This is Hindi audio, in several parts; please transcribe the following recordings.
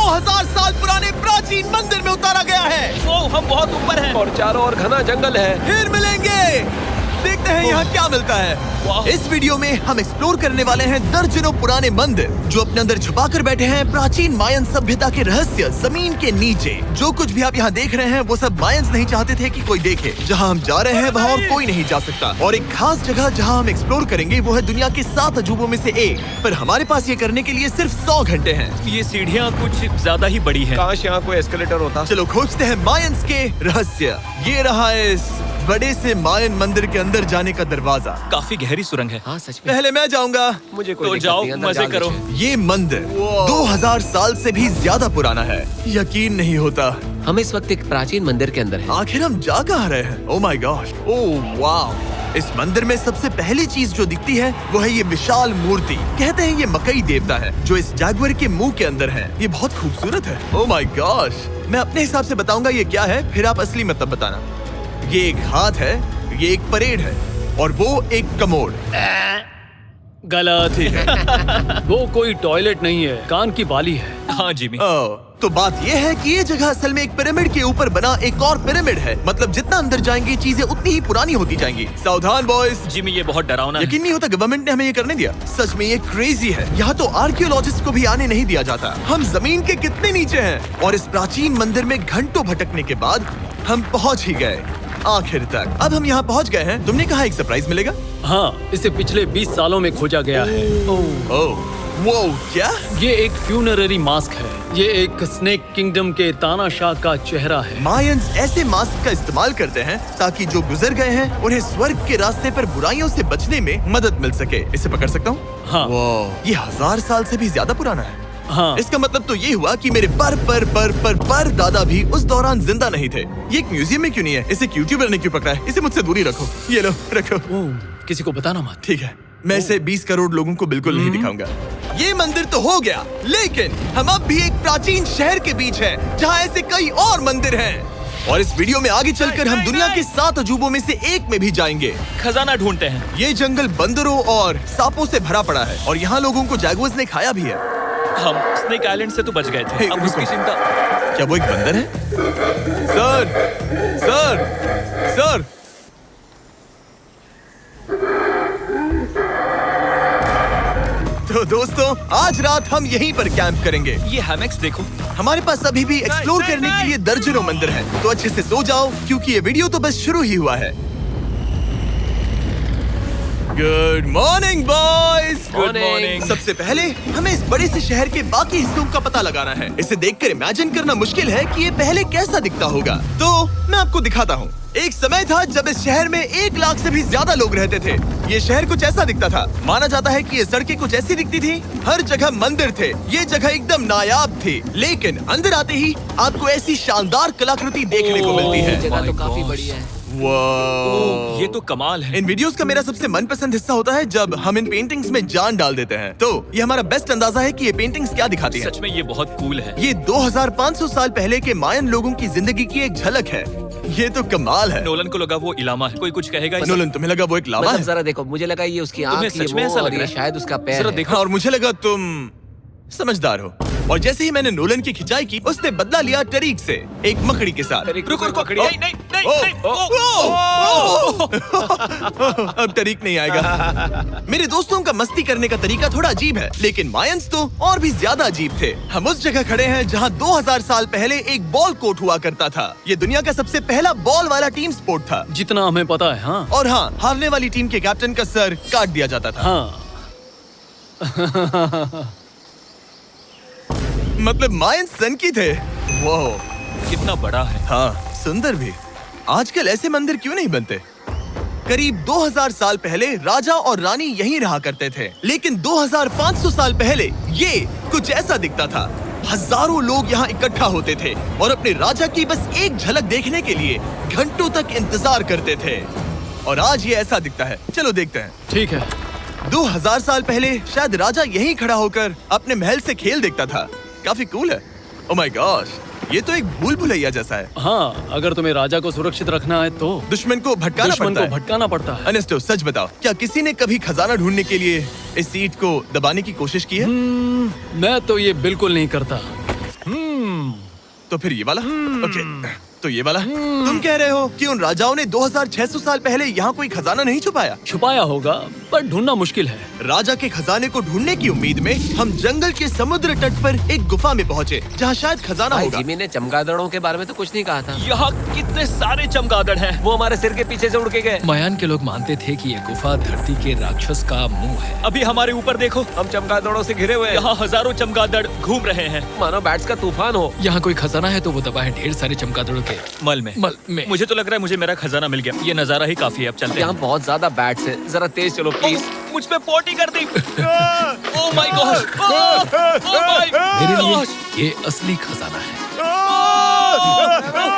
2000 साल पुराने प्राचीन मंदिर में उतारा गया है। वो हम बहुत ऊपर हैं और चारों ओर घना जंगल है। फिर मिलेंगे। देखते हैं यहाँ क्या मिलता है। इस वीडियो में हम एक्सप्लोर करने वाले हैं दर्जनों पुराने मंदिर जो अपने अंदर छुपा कर बैठे हैं प्राचीन मायन सभ्यता के रहस्य जमीन के नीचे। जो कुछ भी आप यहाँ देख रहे हैं वो सब मायंस नहीं चाहते थे कि कोई देखे। जहाँ हम जा रहे हैं वहाँ और कोई नहीं जा सकता। और एक खास जगह जहाँ हम एक्सप्लोर करेंगे वो है दुनिया के 7 अजूबों में से एक। पर हमारे पास ये करने के लिए सिर्फ 100 घंटे हैं। ये सीढ़ियाँ कुछ ज्यादा ही बड़ी हैं। काश यहाँ कोई एस्केलेटर होता। चलो खोजते हैं मायंस के रहस्य। ये रहा इस बड़े से मायन मंदिर के अंदर जाने का दरवाजा। काफी गहरी सुरंग है। हाँ सच में। पहले मैं जाऊंगा। मुझे कोई तो दिक्कत जाओ, नहीं, अंदर मजे जाओ करो। मुझे। ये मंदिर 2000 साल से भी ज्यादा पुराना है। यकीन नहीं होता। हम इस वक्त एक प्राचीन मंदिर के अंदर हैं। आखिर हम जा कहाँ रहे हैं? ओह माय गॉड, ओह वाव। इस मंदिर में सबसे पहली चीज जो दिखती है वो है ये विशाल मूर्ति। कहते हैं ये मकई देवता है जो इस जैगुआर के मुंह के अंदर है। ये बहुत खूबसूरत है। ओह माय गॉड। मैं अपने हिसाब से बताऊंगा ये क्या है, फिर आप असली मतलब बताना। ये एक हाथ है, ये एक परेड है और वो एक कमोड। गलत। ठीक है। वो कोई टॉयलेट नहीं है, कान की बाली है। हाँ जिमी। तो बात ये है कि ये जगह असल में एक पिरामिड के ऊपर बना एक और पिरामिड है। मतलब जितना अंदर जाएंगे चीजें उतनी ही पुरानी होती जाएंगी। सावधान बॉयज। जिमी ये बहुत डरावना है। यकीन नहीं होता गवर्नमेंट ने हमें ये करने दिया। सच में ये क्रेजी है। यहाँ तो आर्कियोलॉजिस्ट को भी आने नहीं दिया जाता। हम जमीन के कितने नीचे हैं और इस प्राचीन मंदिर में घंटों भटकने के बाद हम पहुँच ही गए आखिर तक। अब हम यहाँ पहुँच गए हैं। तुमने कहा एक सरप्राइज मिलेगा। हाँ, इसे पिछले 20 सालों में खोजा गया है। ओह वो क्या? ये एक फ्यूनररी मास्क है। ये एक स्नेक किंगडम के तानाशाह का चेहरा है। मायंस ऐसे मास्क का इस्तेमाल करते हैं ताकि जो गुजर गए हैं उन्हें स्वर्ग के रास्ते पर बुराइयों से बचने में मदद मिल सके। इसे पकड़ सकता हूँ? हाँ। ये 1000 साल से भी ज्यादा पुराना है। हाँ। इसका मतलब तो ये हुआ कि मेरे पर दादा भी उस दौरान जिंदा नहीं थे। ये एक म्यूजियम में क्यों नहीं है? इसे यूट्यूबर ने क्यों पकड़ा है? इसे मुझसे दूरी रखो। ये लो रखो। किसी को बताना मत। ठीक है, मैं इसे 20 करोड़ लोगों को बिल्कुल नहीं दिखाऊंगा। ये मंदिर तो हो गया, लेकिन हम अब भी एक प्राचीन शहर के बीच हैं, जहाँ ऐसे कई और मंदिर हैं। और इस वीडियो में आगे चलकर हम दुनिया के 7 अजूबों में से एक में भी जाएंगे। खजाना ढूंढते हैं। ये जंगल बंदरों और सांपों से भरा पड़ा है और यहाँ लोगों को जैगुआर्स ने खाया भी है। हम स्नेक आइलैंड से तो बच गए थे। हे, अब उसकी रुको। चिंता। क्या वो एक बंदर है? Sir, sir, sir. तो दोस्तों आज रात हम यहीं पर कैंप करेंगे। ये हैमेक्स देखो। हमारे पास अभी भी एक्सप्लोर करने के लिए दर्जनों मंदिर हैं। तो अच्छे से सो जाओ क्योंकि ये वीडियो तो बस शुरू ही हुआ है। Good morning boys. Good morning. सबसे पहले हमें इस बड़े से शहर के बाकी हिस्सों का पता लगाना है। इसे देखकर इमेजिन करना मुश्किल है कि ये पहले कैसा दिखता होगा। तो मैं आपको दिखाता हूँ। एक समय था जब इस शहर में 1 लाख से भी ज्यादा लोग रहते थे। ये शहर कुछ ऐसा दिखता था। माना जाता है कि ये सड़कें कुछ ऐसी दिखती थी। हर जगह मंदिर थे। ये जगह एकदम नायाब थी। लेकिन अंदर आते ही आपको ऐसी शानदार कलाकृति देखने को मिलती है। जगह तो काफी बड़ी है। वाह, ये तो कमाल है। इन वीडियोस का मेरा सबसे मनपसंद हिस्सा होता है जब हम इन पेंटिंग्स में जान डाल देते हैं। तो ये हमारा बेस्ट अंदाजा है कि ये पेंटिंग्स क्या दिखाती हैं। सच में ये बहुत कूल है। ये 2500 साल पहले के मायन लोगों की जिंदगी की एक झलक है। ये तो कमाल है। नोलन को लगा वो इलामा है। कोई कुछ कहेगा इसे? नोलन, तुम्हें लगा वो एक लावा मतलब है? जरा देखो, मुझे लगा ये उसकी तुम्हें आँख, ये सच में वो, ऐसा लग और रहा ये है? शायद उसका पैर जरा है। देखो। और मुझे लगा तुम समझदार हो। और जैसे ही मैंने नोलन की खिंचाई की उसने बदला लिया टरीक से, एक मकड़ी के साथ। रुको रुको। ओ, नहीं नहीं नहीं ओ, नहीं। अब तरीक नहीं आएगा। मेरे दोस्तों का मस्ती करने का तरीका थोड़ा अजीब है, लेकिन मायंस तो और भी ज्यादा अजीब थे। हम उस जगह खड़े हैं जहां 2000 साल पहले एक बॉल कोर्ट हुआ करता था। ये दुनिया का सबसे पहला बॉल वाला टीम स्पोर्ट था। जितना हमें पता है। हाँ। और हाँ, हारने वाली टीम के कैप्टन का सर काट दिया जाता था। हाँ। मतलब मायंस सन की थे। वो कितना बड़ा है। हाँ, सुंदर भी। आजकल ऐसे मंदिर क्यों नहीं बनते? करीब 2000 साल पहले राजा और रानी यहीं रहा करते थे, लेकिन 2500 साल पहले ये कुछ ऐसा दिखता था। हजारों लोग यहाँ इकट्ठा होते थे और अपने राजा की बस एक झलक देखने के लिए घंटों तक इंतजार करते थे। और आज ये ऐसा दिखता है। चलो देखते हैं। ठीक है। 2000 साल पहले शायद राजा यहीं खड़ा होकर अपने महल से खेल देखता था। काफी कूल है। ओह माय गॉड, ये तो एक भूल भुलैया जैसा है। हाँ, अगर तुम्हें राजा को सुरक्षित रखना है तो दुश्मन को भटकाना पड़ता है। अनेस्टो, सच बताओ, क्या किसी ने कभी खजाना ढूंढने के लिए इस सीट को दबाने की कोशिश की है? मैं तो ये बिल्कुल नहीं करता। तो फिर ये वाला। ओके, तो ये वाला। तुम कह रहे हो कि उन राजाओं ने 2600 साल पहले यहाँ कोई खजाना नहीं छुपाया? छुपाया होगा पर ढूंढना मुश्किल है। राजा के खजाने को ढूंढने की उम्मीद में हम जंगल के समुद्र तट पर एक गुफा में पहुँचे जहाँ शायद खजाना भाई होगा। जिमी ने चमगादड़ों के बारे में तो कुछ नहीं कहा था। यहाँ कितने सारे चमगादड़ हैं। वो हमारे सिर के पीछे से उड़ के गए। मायान के लोग मानते थे कि ये गुफा धरती के राक्षस का मुंह है। अभी हमारे ऊपर देखो, हम चमगादड़ों से घिरे हुए हैं। यहाँ हजारों चमगादड़ घूम रहे हैं। मानो बैट्स का तूफान हो। यहाँ कोई खजाना है तो वो दबा है ढेर सारे चमगादड़ों के मल में। मुझे तो लग रहा है मुझे मेरा खजाना मिल गया। ये नजारा ही काफी है, अब चलते यहाँ हैं। बहुत ज्यादा बैट्स हैं। जरा तेज चलो प्लीज। मुझ पे पोटी कर दी। Oh my God, oh my मेरे लिए गॉड। ये असली खजाना है।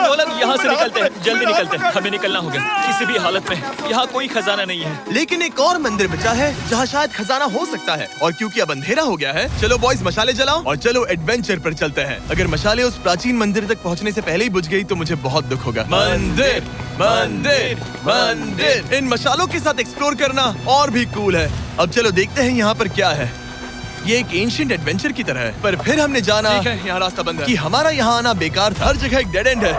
नोलन, यहाँ से निकलते हैं, जल्दी निकलते हैं, हमें निकलना होगा किसी भी हालत में। यहाँ कोई खजाना नहीं है। लेकिन एक और मंदिर बचा है जहाँ शायद खजाना हो सकता है, और क्योंकि अब अंधेरा हो गया है, चलो बॉयज मशाले जलाओ और चलो एडवेंचर पर चलते हैं। अगर मशाले उस प्राचीन मंदिर तक पहुँचने से पहले ही बुझ गई तो मुझे बहुत दुख होगा। मंदिर, मंदिर, मंदिर। इन मशालों के साथ एक्सप्लोर करना और भी कूल है। अब चलो देखते हैं यहाँ पर क्या है। ये एक एंशिएंट एडवेंचर की तरह है, पर फिर हमने जाना ठीक है, यहाँ रास्ता बंद है। कि हमारा यहाँ आना बेकार था। हर जगह एक डेड एंड है।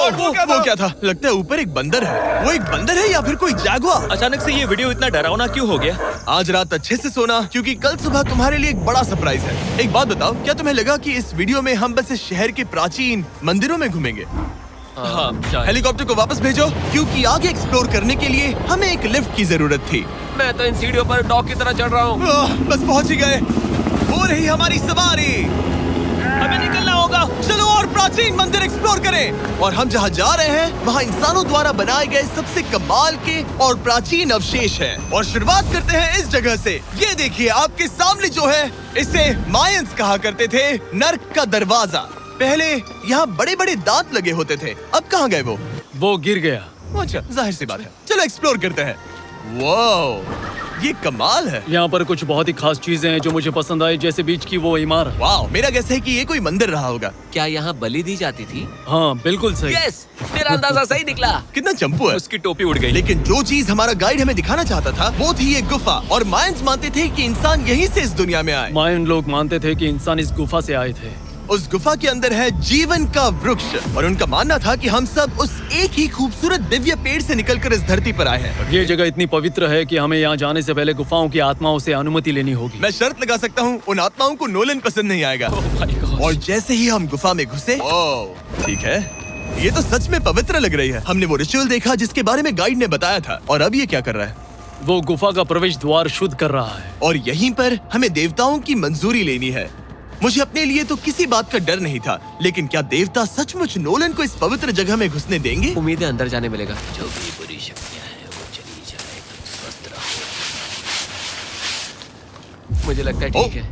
वो क्या था? लगता है ऊपर एक बंदर है। वो एक बंदर है या फिर कोई जैगुआर? अचानक से ये वीडियो इतना डरावना क्यों हो गया? आज रात अच्छे से सोना, क्योंकि कल सुबह तुम्हारे लिए एक बड़ा सरप्राइज है। एक बात बताओ, क्या तुम्हें लगा कि इस वीडियो में हम बस इस शहर के प्राचीन मंदिरों में घूमेंगे? हाँ, शायद। हेलीकॉप्टर को वापस भेजो, क्योंकि आगे एक्सप्लोर करने के लिए हमें एक लिफ्ट की जरूरत थी। मैं तो इन सीढ़ियों पर डॉग की तरह चढ़ रहा हूँ। बस पहुंच ही गए। हो रही हमारी सवारी। हमें निकलना होगा। चलो और प्राचीन मंदिर एक्सप्लोर करें। और हम जहाँ जा रहे हैं वहाँ इंसानों द्वारा बनाए गए सबसे कमाल के और प्राचीन अवशेष हैं। और शुरुआत करते हैं इस जगह से। ये देखिए आपके सामने जो है, इसे मायंस कहा करते थे नर्क का दरवाजा। पहले यहाँ बड़े बड़े दांत लगे होते थे, अब कहाँ गए वो गिर गया। अच्छा, जाहिर सी बात है। चलो एक्सप्लोर करते हैं। वाओ, ये कमाल है। यहाँ पर कुछ बहुत ही खास चीजें हैं जो मुझे पसंद आई, जैसे बीच की वो इमारत। वाओ, मेरा गैस है कि ये कोई मंदिर रहा होगा। क्या यहाँ बलि दी जाती थी? हाँ बिल्कुल सही। यस, मेरा अंदाजा सही निकला। कितना चंपू है। उसकी टोपी उड़ गई। लेकिन जो चीज हमारा गाइड हमें दिखाना चाहता था वो थी ये गुफा। और मायंस मानते थे कि इंसान यहीं से इस दुनिया में आए। मायन लोग मानते थे कि इंसान इस गुफा से आए थे। उस गुफा के अंदर है जीवन का वृक्ष, और उनका मानना था कि हम सब उस एक ही खूबसूरत दिव्य पेड़ से निकलकर इस धरती पर आए हैं। ये जगह इतनी पवित्र है कि हमें यहाँ जाने से पहले गुफाओं की आत्माओं से अनुमति लेनी होगी। मैं शर्त लगा सकता हूँ उन आत्माओं को नोलन पसंद नहीं आएगा। ओह माय गॉड। और जैसे ही हम गुफा में घुसे, ठीक है, ये तो सच में पवित्र लग रही है। हमने वो रिचुअल देखा जिसके बारे में गाइड ने बताया था। और अब ये क्या कर रहा है? वो गुफा का प्रवेश द्वार शुद्ध कर रहा है। और यहीं पर हमें देवताओं की मंजूरी लेनी है। मुझे अपने लिए तो किसी बात का डर नहीं था, लेकिन क्या देवता सचमुच नोलन को इस पवित्र जगह में घुसने देंगे? उम्मीद है अंदर जाने मिलेगा। जो भी बुरी शक्तियाँ हैं वो चली जाए, स्वस्थ रहो। मुझे लगता है ठीक है।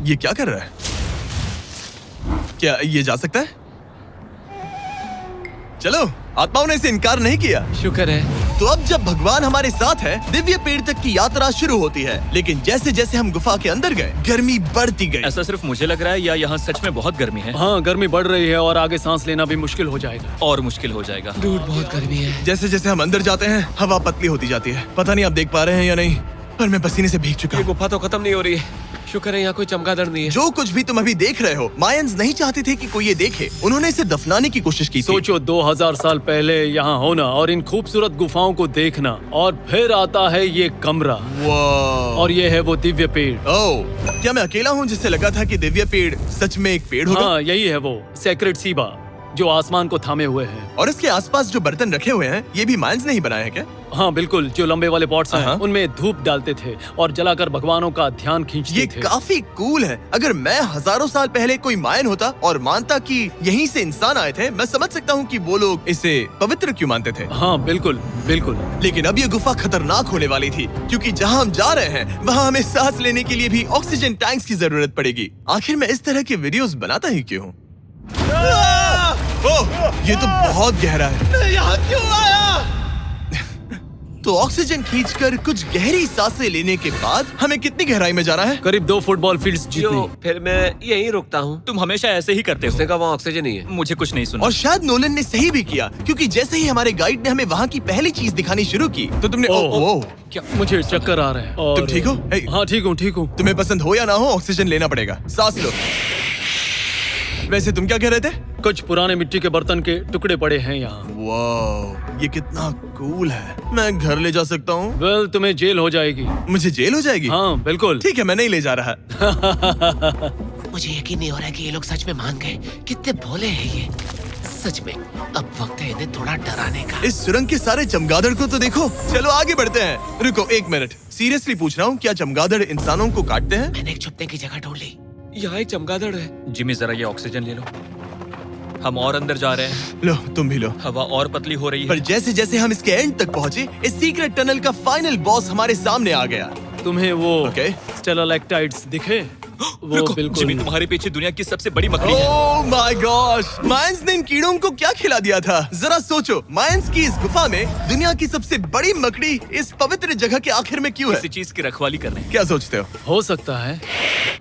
ये क्या कर रहा है? क्या ये जा सकता है? चलो, आत्माओं ने इसे इनकार नहीं किया। शुक्र है। तो अब जब भगवान हमारे साथ है, दिव्य पेड़ तक की यात्रा शुरू होती है। लेकिन जैसे जैसे हम गुफा के अंदर गए, गर्मी बढ़ती गई। ऐसा सिर्फ मुझे लग रहा है या यहाँ सच में बहुत गर्मी है? हाँ, गर्मी बढ़ रही है और आगे सांस लेना भी मुश्किल हो जाएगा। और मुश्किल हो जाएगा। दूर बहुत गर्मी है। जैसे जैसे हम अंदर जाते हैं, हवा पतली होती जाती है। पता नहीं आप देख पा रहे हैं या नहीं, पर मैं पसीने से भीग चुका ये हूँ। गुफा तो खत्म नहीं हो रही है। शुक्र है यहाँ कोई चमगादड़ नहीं है। जो कुछ भी तुम अभी देख रहे हो, मायंस नहीं चाहते थे कि कोई ये देखे। उन्होंने इसे दफनाने की कोशिश की थी। सोचो 2000 साल पहले यहाँ होना और इन खूबसूरत गुफाओं को देखना, और फिर आता है ये कमरा, वाह। और ये है वो दिव्य पेड़। ओह, क्या मैं अकेला हूँ जिससे लगा था कि दिव्य पेड़ सच में एक पेड़ होगा? हाँ, यही है वो सेक्रेट सीबा जो आसमान को थामे हुए है। और इसके आसपास जो बर्तन रखे हुए हैं, ये भी मायंस ने ही बनाए हैं क्या? हाँ बिल्कुल, जो लंबे वाले पॉट्स हैं, हाँ। उनमें धूप डालते थे और जलाकर भगवानों का ध्यान खींचते ये थे। काफी कूल है। अगर मैं हजारों साल पहले कोई मायन होता और मानता कि यहीं से इंसान आए थे, मैं समझ सकता हूँ कि वो लोग इसे पवित्र क्यों मानते थे। हाँ बिल्कुल बिल्कुल। लेकिन अब ये गुफा खतरनाक होने वाली थी, क्योंकि जहाँ हम जा रहे हैं वहाँ हमें सांस लेने के लिए भी ऑक्सीजन टैंक्स की जरूरत पड़ेगी। आखिर मैं इस तरह के वीडियोस बनाता ही क्यों हूँ? ओह, ये तो बहुत गहरा है। मैं यहाँ क्यों आया? तो ऑक्सीजन खींचकर कुछ गहरी सांसें लेने के बाद हमें कितनी गहराई में जाना है? करीब 2 फुटबॉल फील्ड्स जो जितनी। फिर मैं यहीं रुकता हूँ। तुम हमेशा ऐसे ही करते उसने हो। कहा वहाँ ऑक्सीजन ही है। मुझे कुछ नहीं सुना। और शायद नोलन ने सही भी किया, क्योंकि जैसे ही हमारे गाइड ने हमें वहाँ की पहली चीज दिखानी शुरू की तो तुमने ओह। क्या? मुझे चक्कर आ रहे हैं। और तुम ठीक हो? हे। हाँ ठीक हूँ ठीक हूँ। तुम्हें पसंद हो या ना हो, ऑक्सीजन लेना पड़ेगा। सांस लो। वैसे तुम क्या कह रहे थे? कुछ पुराने मिट्टी के बर्तन के टुकड़े पड़े हैं यहाँ। वाह, ये कितना कूल है। मैं घर ले जा सकता हूँ? वेल, तुम्हें जेल हो जाएगी। मुझे जेल हो जाएगी? हाँ बिल्कुल। ठीक है, मैं नहीं ले जा रहा। मुझे यकीन नहीं हो रहा है कि ये लोग सच में मान गए। कितने भोले हैं ये। सच में अब वक्त है इन्हें थोड़ा डराने का। इस सुरंग के सारे चमगादड़ को तो देखो। चलो आगे बढ़ते हैं। रुको एक मिनट, सीरियसली पूछ रहा हूँ, क्या चमगादड़ इंसानों को काटते हैं? मैंने एक छुपने की जगह ढूंढ ली। यहाँ एक चमगादड़ है। जिमी जरा ये ऑक्सीजन ले लो। हम और अंदर जा रहे हैं। लो तुम भी लो। हवा और पतली हो रही पर है। जैसे जैसे हम इसके एंड तक पहुँचे, इस सीक्रेट टनल का फाइनल बॉस हमारे सामने आ गया। तुम्हें वो ओके। स्टेलालाइटाइट्स दिखे? वो रुको, बिल्कुल। जिमी तुम्हारे पीछे दुनिया की सबसे बड़ी मकड़ी है। ओह माय गॉश, मायंस ने इन कीड़ों को क्या खिला दिया था? जरा सोचो, मायंस की इस गुफा में दुनिया की सबसे बड़ी मकड़ी इस पवित्र जगह के आखिर में क्यों है? किसी चीज की रखवाली कर रहे हैं। क्या सोचते हो सकता है।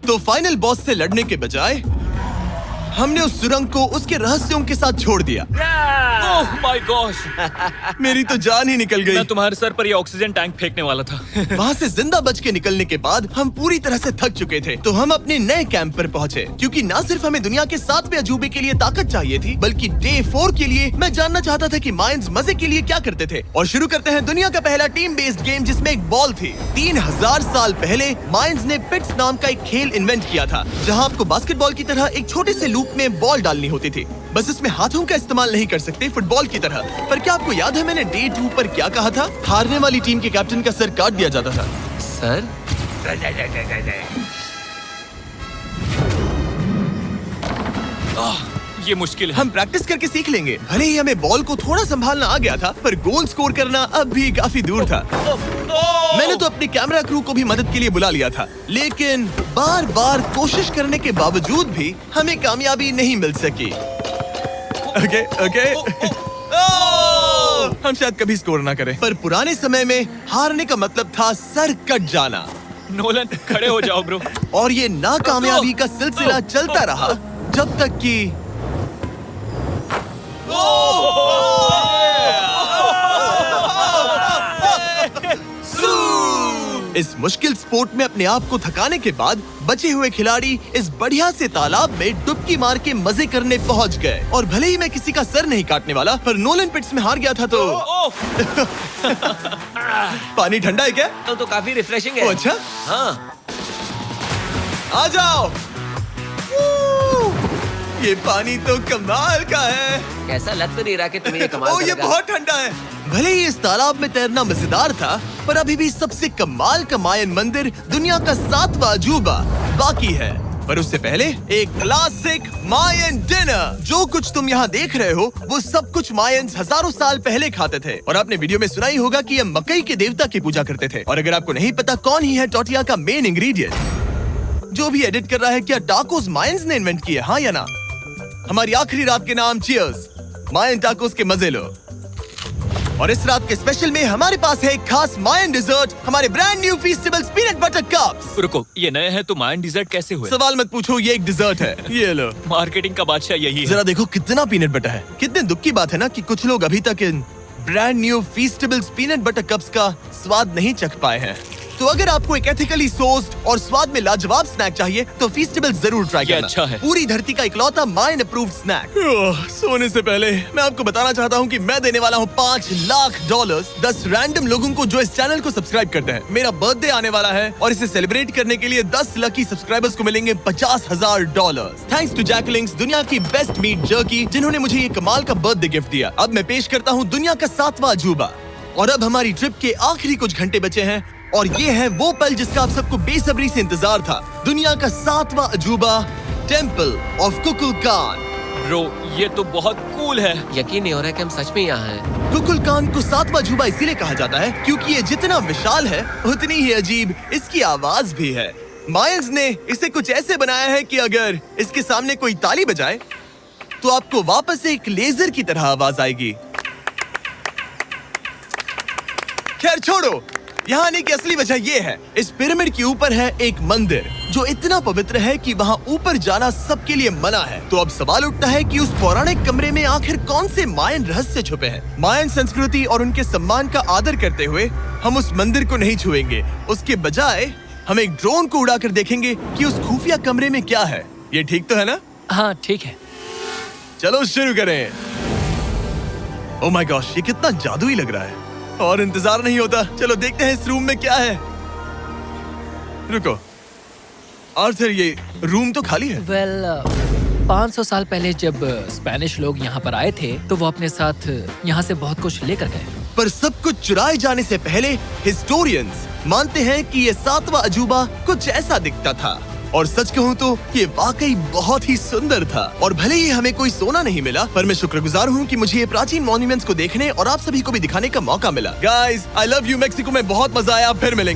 तो फाइनल बॉस से लड़ने के बजाय हमने उस सुरंग को उसके रहस्यों के साथ छोड़ दिया। ओह माय गॉश, मेरी तो जान ही निकल गई। मैं तुम्हारे सर पर ये ऑक्सीजन टैंक फेंकने वाला था। वहाँ से जिंदा बच के निकलने के बाद हम पूरी तरह से थक चुके थे, तो हम अपने नए कैंप पर पहुँचे। क्योंकि न सिर्फ हमें दुनिया के 7वें अजूबे के लिए ताकत चाहिए थी, बल्कि डे 4 के लिए मैं जानना चाहता था कि मायंस मजे के लिए क्या करते थे। और शुरू करते हैं दुनिया का पहला टीम बेस्ड गेम, जिसमें एक बॉल थी। 3000 साल पहले मायंस ने पिट्स नाम का एक खेल इन्वेंट किया था, जहाँ आपको बास्केटबॉल की तरह एक छोटे से लूप में बॉल डालनी होती थी। बस इसमें हाथों का इस्तेमाल नहीं कर सकते, फुटबॉल की तरह। पर क्या आपको याद है मैंने डे 2 पर क्या कहा था? हारने वाली टीम के कैप्टन का सर काट दिया जाता था। सर, ये मुश्किल है। हम प्रैक्टिस करके सीख लेंगे। भले ही हमें बॉल को थोड़ा संभालना आ गया था, पर गोल स्कोर करना अब भी काफी दूर था। मैंने तो अपने कैमरा क्रू को भी मदद के लिए बुला लिया था, लेकिन बार बार कोशिश करने के बावजूद भी हमें कामयाबी नहीं मिल सकी। ओके। हम शायद कभी स्कोर ना करें, पर पुराने समय में हारने का मतलब था सर कट जाना। नोलन, खड़े हो जाओ ब्रो। और ये नाकामयाबी का सिलसिला चलता रहा जब तक कि इस मुश्किल स्पोर्ट में अपने आप को थकाने के बाद बचे हुए खिलाड़ी इस बढ़िया से तालाब में डुबकी मार के मजे करने पहुंच गए। और भले ही मैं किसी का सर नहीं काटने वाला, पर नोलन पिट्स में हार गया था तो पानी ठंडा है क्या? तो काफी रिफ्रेशिंग है। ओ, अच्छा। हाँ। आ जाओ। ये पानी तो कमाल का है। ऐसा लग तो नहीं रहा कि तुम्हें ये कमाल ओ, ये करेगा। बहुत ठंडा है। भले ही इस तालाब में तैरना मजेदार था, पर अभी भी सबसे कमाल का मायन मंदिर, दुनिया का 7वां अजूबा बाकी है। पर उससे पहले एक क्लासिक मायन डिनर। जो कुछ तुम यहाँ देख रहे हो, वो सब कुछ मायंस हजारों साल पहले खाते थे। और आपने वीडियो में सुना ही होगा कि ये मकई के देवता की पूजा करते थे। और अगर आपको नहीं पता कौन ही है टोर्टिया का मेन इंग्रेडिएंट, जो भी एडिट कर रहा है, क्या टाकोस मायंस ने इन्वेंट किए? हाँ या ना? हमारी आखिरी रात के नाम चियर्स, मायन टाकोस के मजे लो। और इस रात के स्पेशल में हमारे पास है एक खास मायन डिजर्ट, हमारे brand new Feastables peanut butter cups. रुको, ये नए हैं तो मायन डिजर्ट कैसे हुए? सवाल मत पूछो, ये एक डिजर्ट है। ये लो। मार्केटिंग का बादशाह यही है। जरा देखो कितना पीनट बटर है। कितने दुख की बात है ना कि कुछ लोग अभी तक इन brand new Feastables peanut butter cups का स्वाद नहीं चख पाए हैं। तो अगर आपको एक एथिकली सोर्स्ड और स्वाद में लाजवाब स्नैक चाहिए, तो फीस्टेबल्स जरूर ट्राई करना। अच्छा है। पूरी धरती का इकलौता मायन अप्रूव्ड स्नैक। सोने से पहले मैं आपको बताना चाहता हूँ कि मैं देने वाला हूँ $5 लाख 10 रैंडम लोगों को जो इस चैनल को सब्सक्राइब करते हैं। मेरा बर्थडे आने वाला है और इसे सेलिब्रेट करने के लिए 10 लकी सब्सक्राइबर्स को मिलेंगे $50,000। थैंक्स टू जैकलिंग्स, दुनिया की बेस्ट मीट जर्की, जिन्होंने मुझे ये कमाल का बर्थडे गिफ्ट दिया। अब मैं पेश करता हूँ दुनिया का 7वां अजूबा। और अब हमारी ट्रिप के आखिरी कुछ घंटे बचे हैं, और ये है वो पल जिसका आप सबको बेसब्री से इंतजार था। दुनिया का 7वां अजूबा, टेम्पल ऑफ कुकुलकान। ब्रो, ये तो बहुत कूल है। यकीन नहीं हो रहा है कि हम सच में यहाँ हैं। कुकुलकान को 7वां अजूबा इसीलिए कहा जाता है क्योंकि ये जितना विशाल है, उतनी ही अजीब इसकी आवाज भी है। मायंस ने इसे कुछ ऐसे बनाया है कि अगर इसके सामने कोई ताली बजाए, तो आपको वापस एक लेजर की तरह आवाज आएगी। खैर छोड़ो, यहाँ आने की असली वजह ये है, इस पिरामिड के ऊपर है एक मंदिर जो इतना पवित्र है कि वहाँ ऊपर जाना सबके लिए मना है। तो अब सवाल उठता है कि उस पौराणिक कमरे में आखिर कौन से मायन रहस्य छुपे हैं। मायन संस्कृति और उनके सम्मान का आदर करते हुए हम उस मंदिर को नहीं छुएंगे। उसके बजाय हम एक ड्रोन को उड़ाकर देखेंगे कि उस खुफिया कमरे में क्या है। ये ठीक तो है ना? हाँ ठीक है। चलो शुरू करें। ओह माय गॉश, ये कितना जादुई लग रहा है और इंतजार नहीं होता। चलो देखते हैं इस रूम में क्या है। रुको आर्थर, ये रूम तो खाली है। वेल 500 साल पहले जब स्पेनिश लोग यहाँ पर आए थे तो वो अपने साथ यहाँ से बहुत कुछ लेकर गए। पर सब कुछ चुराए जाने से पहले हिस्टोरियंस मानते हैं कि ये 7वां अजूबा कुछ ऐसा दिखता था। और सच कहूँ तो ये वाकई बहुत ही सुंदर था। और भले ही हमें कोई सोना नहीं मिला, पर मैं शुक्रगुजार हूँ कि मुझे ये प्राचीन मॉन्यूमेंट्स को देखने और आप सभी को भी दिखाने का मौका मिला। Guys, I love you. Mexico में बहुत मजा आया। फिर मिलेंगे।